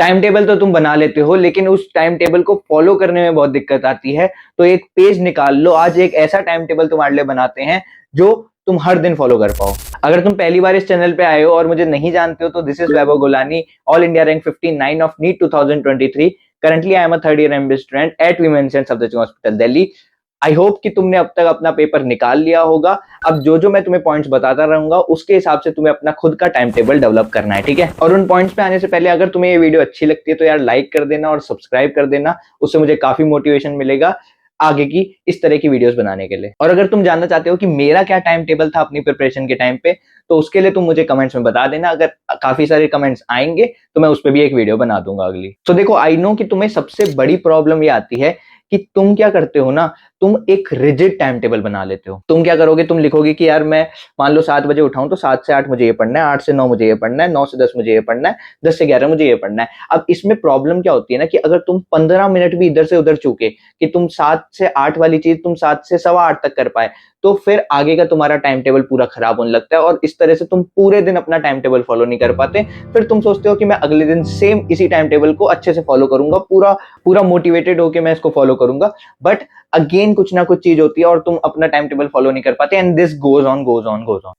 Time table तो तुम बना लेते हो, लेकिन उस टाइम टेबल को फॉलो करने में बहुत दिक्कत आती है। तो एक पेज निकाल लो, आज एक ऐसा टाइम टेबल तुम्हारे लिए बनाते हैं जो तुम हर दिन फॉलो कर पाओ। अगर तुम पहली बार इस चैनल पे आए हो और मुझे नहीं जानते हो तो this is Vaibhav Golani, all India rank 59 of NEET 2023। Currently I am a third year MBA student at women's and Safdarjung hospital Delhi. I hope कि तुमने अब तक अपना पेपर निकाल लिया होगा। अब जो मैं तुम्हें पॉइंट्स बताता रहूंगा उसके हिसाब से तुम्हें अपना खुद का टाइम टेबल डेवलप करना है, ठीक है। और उन पॉइंट्स पे आने से पहले अगर तुम्हें ये वीडियो अच्छी लगती है तो यार लाइक कर देना और सब्सक्राइब कर देना, उससे मुझे काफी मोटिवेशन मिलेगा आगे की इस तरह की वीडियोस बनाने के लिए। और अगर तुम जानना चाहते हो कि मेरा क्या टाइम टेबल था अपनी प्रिपरेशन के टाइम पे, तो उसके लिए तुम मुझे कमेंट्स में बता देना। अगर काफी सारे कमेंट्स आएंगे तो मैं उस पर भी एक वीडियो बना दूंगा अगली। तो देखो, आई नो कि तुम्हें सबसे बड़ी प्रॉब्लम ये आती है कि तुम क्या करते हो ना, तुम एक रिजिड टाइम टेबल बना लेते हो। तुम क्या करोगे, तुम लिखोगे कि यार मैं मान लो 7 बजे उठाऊं तो 7 से 8 मुझे ये पढ़ना है, 8 से 9 मुझे ये पढ़ना है, 9 से 10 मुझे ये पढ़ना है, 10 से 11 मुझे ये पढ़ना है। अब इसमें प्रॉब्लम क्या होती है ना कि अगर तुम 15 मिनट भी इधर से उधर चूके कि तुम 7 से 8 वाली चीज तुम 7 से सवा 8 तक कर पाए, तो फिर आगे का तुम्हारा टाइम टेबल पूरा खराब होने लगता है और इस तरह से तुम पूरे दिन अपना टाइम टेबल फॉलो नहीं कर पाते। फिर तुम सोचते हो कि मैं अगले दिन सेम इसी टाइम टेबल को अच्छे से फॉलो करूंगा, पूरा मोटिवेटेड होकर मैं इसको फॉलो करूंगा, बट अगेन कुछ ना कुछ चीज होती है और तुम अपना टाइम टेबल फॉलो नहीं कर पाते and this goes on.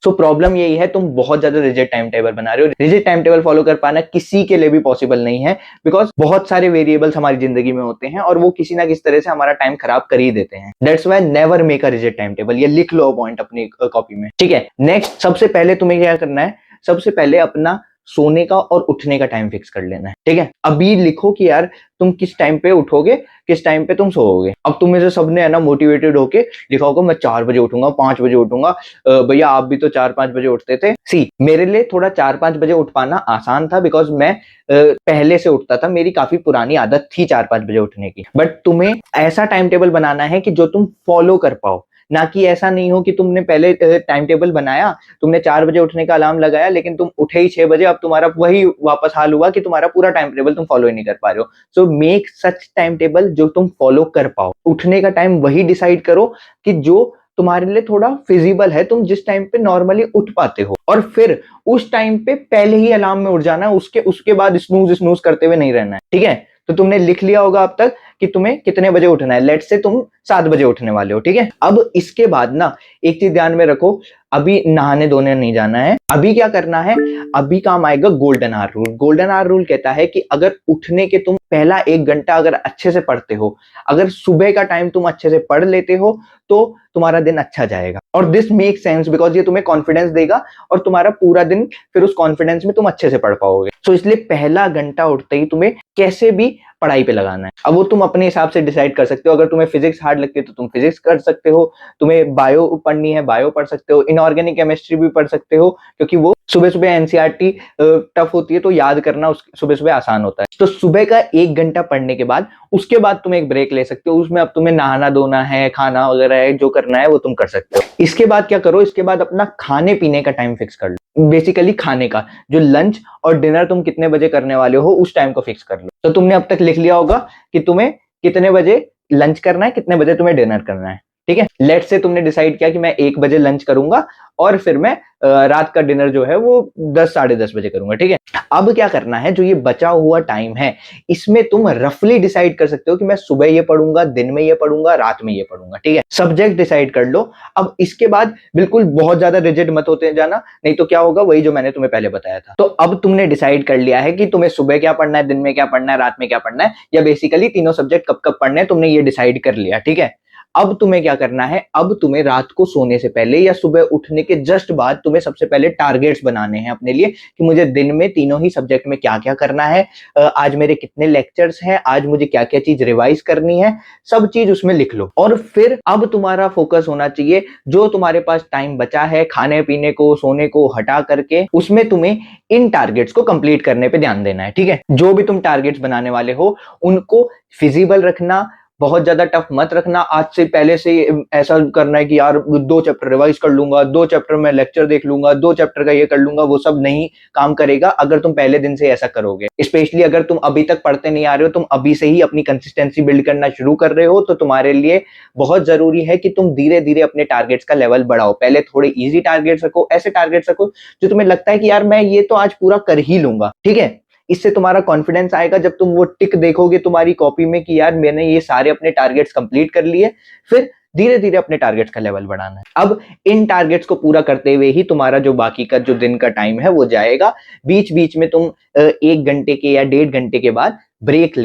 So problem यही है, तुम बहुत ज्यादा रिजिड टाइम टेबल बना रहे हो। रिजिड टाइम टेबल फॉलो कर पाना किसी के लिए भी पॉसिबल नहीं है, बिकॉज बहुत सारे वेरिएबल्स हमारी जिंदगी में होते हैं और वो किसी ना किसी तरह से हमारा टाइम खराब कर ही देते हैं। That's why never make a rigid time table. ये लिख लो पॉइंट अपनी कॉपी में, ठीक है। नेक्स्ट, सबसे पहले तुम्हें क्या करना है, सबसे पहले अपना सोने का और उठने का टाइम फिक्स कर लेना है, ठीक है। अभी लिखो कि यार तुम किस टाइम पे उठोगे, किस टाइम पे तुम सोओगे। अब तुम में से सबने है ना मोटिवेटेड होके लिखा होगा मैं 4 बजे उठूंगा, 5 बजे उठूंगा। भैया आप भी तो 4-5 बजे उठते थे। सी, मेरे लिए थोड़ा 4-5 बजे उठ पाना आसान था, बिकॉज मैं पहले से उठता था, मेरी काफी पुरानी आदत थी 4-5 बजे उठने की। बट तुम्हें ऐसा टाइम टेबल बनाना है कि जो तुम फॉलो कर पाओ, ना कि ऐसा नहीं हो कि तुमने पहले टाइम टेबल बनाया, तुमने 4 बजे उठने का अलार्म लगाया, लेकिन तुम उठे ही 6 बजे। अब तुम्हारा वही वापस हाल हुआ कि तुम्हारा पूरा टाइम टेबल तुम फॉलो ही नहीं कर पा रहे हो। So make such time table जो तुम फॉलो कर पाओ। उठने का टाइम वही डिसाइड करो कि जो तुम्हारे लिए थोड़ा फिजिबल है, तुम जिस टाइम पे नॉर्मली उठ पाते हो, और फिर उस टाइम पे पहले ही अलार्म में उठ जाना है। उसके बाद स्नूज करते हुए नहीं रहना है, ठीक है। तो तुमने लिख लिया होगा अब तक कि तुम्हें कितने बजे उठना है। लेट्स से तुम 7 बजे उठने वाले हो, ठीक है। अब इसके बाद ना एक चीज ध्यान में रखो, अभी नहाने धोने नहीं जाना है। अभी क्या करना है, अभी काम आएगा golden hour rule. Golden hour rule कहता है कि अगर उठने के तुम पहला 1 घंटा अगर अच्छे से पढ़ते हो, अगर सुबह का टाइम तुम अच्छे से पढ़ लेते हो, तो तुम्हारा दिन अच्छा जाएगा। और दिस मेक सेंस बिकॉज ये तुम्हें कॉन्फिडेंस देगा और तुम्हारा पूरा दिन फिर उस कॉन्फिडेंस में तुम अच्छे से पढ़ पाओगे। तो इसलिए पहला घंटा उठते ही तुम्हें कैसे भी पढ़ाई पे लगाना है। अब वो तुम अपने हिसाब से डिसाइड कर सकते हो। अगर तुम्हें फिजिक्स हार्ड लगती है तो तुम फिजिक्स कर सकते हो, तुम्हें बायो पढ़नी है बायो पढ़ सकते हो, इनऑर्गेनिक केमिस्ट्री भी पढ़ सकते हो, क्योंकि वो सुबह सुबह एनसीईआरटी टफ होती है तो याद करना सुबह सुबह आसान होता है। तो सुबह का 1 घंटा पढ़ने के बाद उसके बाद तुम एक ब्रेक ले सकते हो। उसमें अब तुम्हें नहाना धोना है, खाना वगैरह है, जो करना है वो तुम कर सकते हो। इसके बाद क्या करो, इसके बाद अपना खाने पीने का टाइम फिक्स कर लो। बेसिकली खाने का जो लंच और डिनर तुम कितने बजे करने वाले हो उस टाइम को फिक्स कर लो। तो तुमने अब तक लिख लिया होगा कि तुम्हें कितने बजे लंच करना है, कितने बजे तुम्हें डिनर करना है, ठीक है। लेट्स से तुमने डिसाइड किया कि मैं 1 बजे लंच करूंगा और फिर मैं रात का डिनर जो है वो 10 साढ़े 10 बजे करूंगा, ठीक है। अब क्या करना है, जो ये बचा हुआ टाइम है इसमें तुम रफली डिसाइड कर सकते हो कि मैं सुबह ये पढ़ूंगा, दिन में ये पढ़ूंगा, रात में ये पढ़ूंगा, ठीक है। सब्जेक्ट डिसाइड कर लो। अब इसके बाद बिल्कुल बहुत ज्यादा रिजिड मत होते जाना, नहीं तो क्या होगा वही जो मैंने तुम्हें पहले बताया था। तो अब तुमने डिसाइड कर लिया है कि तुम्हें सुबह क्या पढ़ना है, दिन में क्या पढ़ना है, रात में क्या पढ़ना है, या बेसिकली तीनों सब्जेक्ट कब कब पढ़ने हैं, तुमने ये डिसाइड कर लिया, ठीक है। अब तुम्हें क्या करना है, अब तुम्हें रात को सोने से पहले या सुबह उठने के जस्ट बाद तुम्हें सबसे पहले टारगेट्स बनाने हैं अपने लिए कि मुझे दिन में तीनों ही सब्जेक्ट में क्या क्या करना है, आज मेरे कितने लेक्चर्स हैं, आज मुझे क्या क्या चीज रिवाइज करनी है, सब चीज उसमें लिख लो। और फिर अब तुम्हारा फोकस होना चाहिए, जो तुम्हारे पास टाइम बचा है खाने पीने को सोने को हटा करके, उसमें तुम्हें इन टारगेट्स को कंप्लीट करने पे ध्यान देना है, ठीक है। जो भी तुम टारगेट्स बनाने वाले हो उनको फिजिबल रखना, बहुत ज्यादा टफ मत रखना। आज से पहले से ऐसा करना है कि यार 2 चैप्टर रिवाइज कर लूंगा, 2 चैप्टर में लेक्चर देख लूंगा, 2 चैप्टर का ये कर लूंगा, वो सब नहीं काम करेगा अगर तुम पहले दिन से ऐसा करोगे। स्पेशली अगर तुम अभी तक पढ़ते नहीं आ रहे हो, तुम अभी से ही अपनी कंसिस्टेंसी बिल्ड करना शुरू कर रहे हो, तो तुम्हारे लिए बहुत जरूरी है कि तुम धीरे धीरे अपने टारगेट्स का लेवल बढ़ाओ। पहले थोड़े ईजी टारगेट्स रखो, ऐसे टारगेट्स रखो जो तुम्हें लगता है कि यार मैं ये तो आज पूरा कर ही लूंगा, ठीक है। इससे तुम्हारा कॉन्फिडेंस आएगा जब तुम वो टिक देखोगे तुम्हारी कॉपी में कि यार मैंने ये सारे अपने टारगेट्स कंप्लीट कर लिए। फिर धीरे धीरे अपने टारगेट्स का लेवल बढ़ाना है। अब इन टारगेट्स को पूरा करते हुए ही तुम्हारा जो बाकी का जो दिन का टाइम है वो जाएगा। बीच बीच में तुम 1 घंटे के या 1.5 घंटे के बाद ब्रेक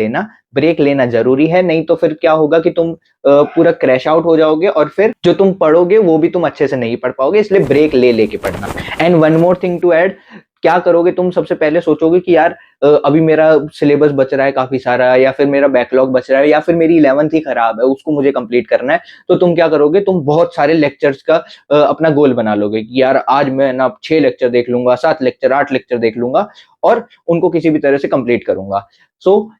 लेना जरूरी है, नहीं तो फिर क्या होगा कि तुम पूरा क्रैश आउट हो जाओगे और फिर जो तुम पढ़ोगे वो भी तुम अच्छे से नहीं पढ़ पाओगे। इसलिए ब्रेक ले लेके पढ़ना। And one more thing to add, क्या करोगे तुम, सबसे पहले सोचोगे कि यार अभी मेरा सिलेबस बच रहा है काफी सारा, या फिर मेरा बैकलॉग बच रहा है, या फिर मेरी 11th ही खराब है उसको मुझे कंप्लीट करना है। तो तुम क्या करोगे, तुम बहुत सारे लेक्चर्स का अपना गोल बना लोगे कि यार आज मैं ना 6 लेक्चर देख लूंगा, 7 लेक्चर, 8 लेक्चर देख लूंगा और उनको किसी भी तरह से कंप्लीट करूंगा।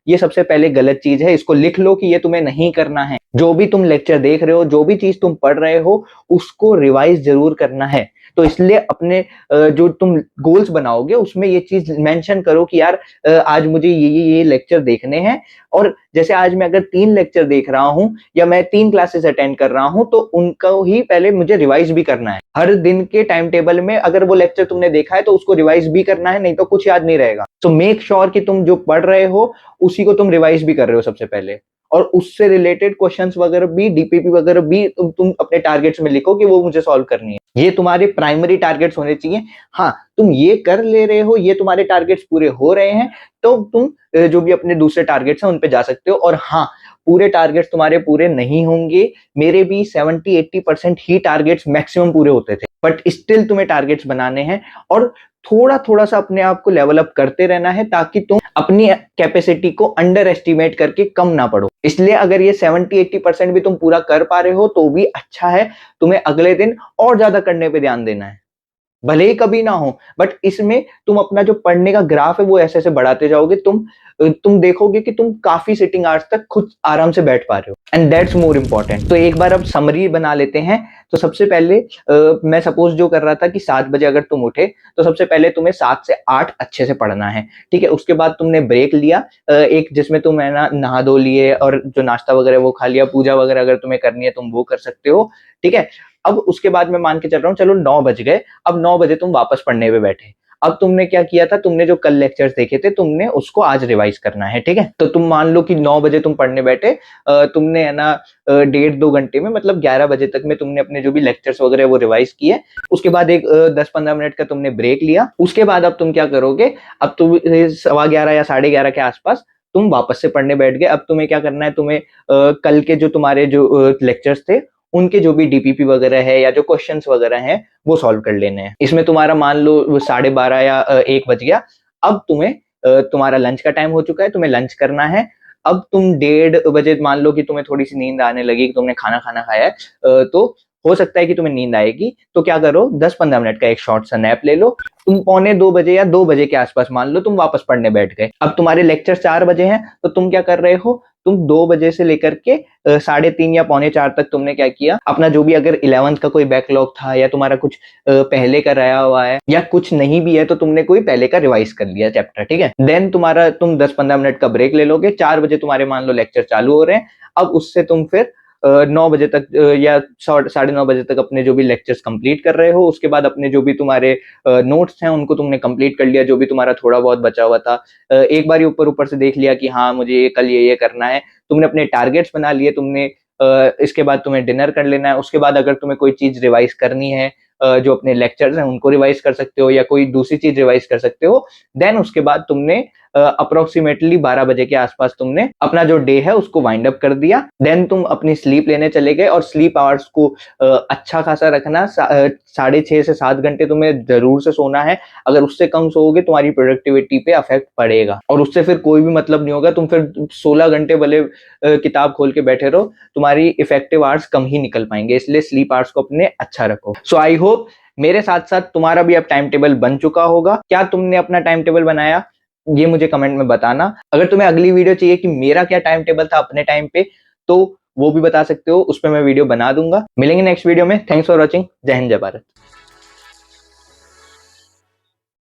ये सबसे पहले गलत चीज है, इसको लिख लो कि ये तुम्हें नहीं करना है। जो भी तुम लेक्चर देख रहे हो, जो भी चीज तुम पढ़ रहे हो, उसको रिवाइज जरूर करना है। तो इसलिए अपने जो तुम गोल्स बनाओगे उसमें ये चीज मेंशन करो कि यार आज मुझे ये लेक्चर देखने हैं, और जैसे आज मैं अगर 3 लेक्चर देख रहा हूं या मैं 3 क्लासेस अटेंड कर रहा हूं, तो उनको ही पहले मुझे रिवाइज भी करना है। हर दिन के टाइम टेबल में अगर वो लेक्चर तुमने देखा है तो उसको रिवाइज भी करना है, नहीं तो कुछ याद नहीं रहेगा। सो मेक श्योर कि तुम जो पढ़ रहे हो उसी को तुम रिवाइज भी कर रहे हो सबसे पहले, और उससे रिलेटेड क्वेश्चंस वगैरह भी, डीपीपी वगैरह भी तुम अपने टारगेट्स में लिखो कि वो मुझे सॉल्व करनी है। ये तुम्हारे प्राइमरी टारगेट्स होने चाहिए। हाँ, तुम ये कर ले रहे हो, ये तुम्हारे टारगेट्स पूरे हो रहे हैं, तो तुम जो भी अपने दूसरे टारगेट्स हैं उन पे जा सकते हो। और हाँ, पूरे टारगेट्स तुम्हारे पूरे नहीं होंगे, मेरे भी 70-80% ही टारगेट्स मैक्सिमम पूरे होते थे, बट स्टिल तुम्हें टारगेट्स बनाने हैं और थोड़ा थोड़ा सा अपने आप को लेवल अप करते रहना है, ताकि तुम अपनी कैपेसिटी को अंडर एस्टिमेट करके कम ना पड़ो। इसलिए अगर ये 70-80% भी तुम पूरा कर पा रहे हो तो भी अच्छा है, तुम्हें अगले दिन और ज्यादा करने पे ध्यान देना है, भले ही कभी ना हो, बट इसमें तुम अपना जो पढ़ने का ग्राफ है वो ऐसे ऐसे बढ़ाते जाओगे। तुम देखोगे कि तुम काफी सिटिंग आवर्स तक खुद आराम से बैठ पा रहे हो, एंड दैट्स मोर इम्पोर्टेंट। तो एक बार अब समरी बना लेते हैं। तो सबसे पहले मैं सपोज जो कर रहा था कि 7 बजे अगर तुम उठे तो सबसे पहले तुम्हें 7 से 8 अच्छे से पढ़ना है, ठीक है। उसके बाद तुमने ब्रेक लिया एक, जिसमें तुम है ना नहा धो लिए और जो नाश्ता वगैरह वो खा लिया, पूजा वगैरह अगर तुम्हें करनी है तुम वो कर सकते हो, ठीक है। अब उसके बाद मैं मान के चल रहा हूँ चलो 9 बज गए, अब 9 बजे तुम वापस पढ़ने पे बैठे। अब तुमने क्या किया था, तुमने जो कल लेक्चर्स देखे थे तुमने उसको आज रिवाइज करना है, ठीक है। तो तुम मान लो कि 9 बजे तुम पढ़ने बैठे, तुमने है ना 1.5-2 घंटे में, मतलब 11 बजे तक में तुमने अपने जो भी लेक्चर्स वगैरह वो रिवाइज किए। उसके बाद एक 10-15 मिनट का तुमने ब्रेक लिया। उसके बाद अब तुम क्या करोगे, अब तुम 11:15 या 11:30 के आसपास तुम वापस से पढ़ने बैठ गए। अब तुम्हें क्या करना है, तुम्हें कल के जो तुम्हारे जो लेक्चर्स थे उनके जो भी डीपीपी वगैरह है या जो क्वेश्चंस वगैरह हैं वो सॉल्व कर लेने हैं। इसमें तुम्हारा मान लो 12:30 या 1 बज गया। अब तुम्हें तुम्हारा लंच का टाइम हो चुका है, तुम्हें लंच करना है। अब तुम 1:30 बजे मान लो कि तुम्हें थोड़ी सी नींद आने लगी, तुमने खाना खाना खाया है, तो हो सकता है कि तुम्हें नींद आएगी। तो क्या करो, 10-15 मिनट का एक शॉर्ट सा नैप ले लो। तुम 1:45 या 2 बजे के आसपास मान लो तुम वापस पढ़ने बैठ गए। अब तुम्हारे लेक्चर 4 बजे हैं, तो तुम क्या कर रहे हो, तुम 2 बजे से लेकर के 3:30 या 3:45 तक तुमने क्या किया, अपना जो भी अगर 11th का कोई बैकलॉग था या तुम्हारा कुछ पहले का रहा हुआ है या कुछ नहीं भी है तो तुमने कोई पहले का रिवाइज कर लिया चैप्टर, ठीक है। देन तुम 10-15 मिनट का ब्रेक ले लोगे। 4 बजे तुम्हारे मान लो लेक्चर चालू हो रहे हैं। अब उससे तुम फिर 9 बजे तक या 9:30 बजे तक अपने जो भी लेक्चर्स कंप्लीट कर रहे हो। उसके बाद अपने जो भी तुम्हारे नोट्स हैं उनको तुमने कंप्लीट कर लिया, जो भी तुम्हारा थोड़ा बहुत बचा हुआ था। एक बार ऊपर से देख लिया कि हाँ मुझे कल ये करना है। तुमने अपने टारगेट्स बना लिए, तुमने इसके बाद तुम्हें डिनर कर लेना है। उसके बाद अगर तुम्हें कोई चीज रिवाइज करनी है, जो अपने लेक्चर्स हैं उनको रिवाइज कर सकते हो या कोई दूसरी चीज रिवाइज कर सकते हो। देन उसके बाद तुमने अप्रोक्सीमेटली 12 बजे के आसपास तुमने अपना जो डे है उसको वाइंड अप कर दिया। देन तुम अपनी स्लीप लेने चले गए, और स्लीप आवर्स को अच्छा खासा रखना। 6.5 से 7 घंटे तुम्हें जरूर से सोना है। अगर उससे कम सोओगे तुम्हारी प्रोडक्टिविटी पे अफेक्ट पड़ेगा, और उससे फिर कोई भी मतलब नहीं होगा। तुम फिर 16 घंटे भले किताब खोल के बैठे रहो, तुम्हारी इफेक्टिव आवर्स कम ही निकल पाएंगे। इसलिए स्लीप आवर्स को अपने अच्छा रखो। सो आई होप मेरे साथ साथ तुम्हारा भी अब टाइम टेबल बन चुका होगा। क्या तुमने अपना टाइम टेबल बनाया, ये मुझे कमेंट में बताना। अगर तुम्हें अगली वीडियो चाहिए कि मेरा क्या टाइम टेबल था अपने टाइम पे, तो वो भी बता सकते हो, उस पर मैं वीडियो बना दूंगा। मिलेंगे नेक्स्ट वीडियो में। Thanks for watching. जय हिंद, जय भारत।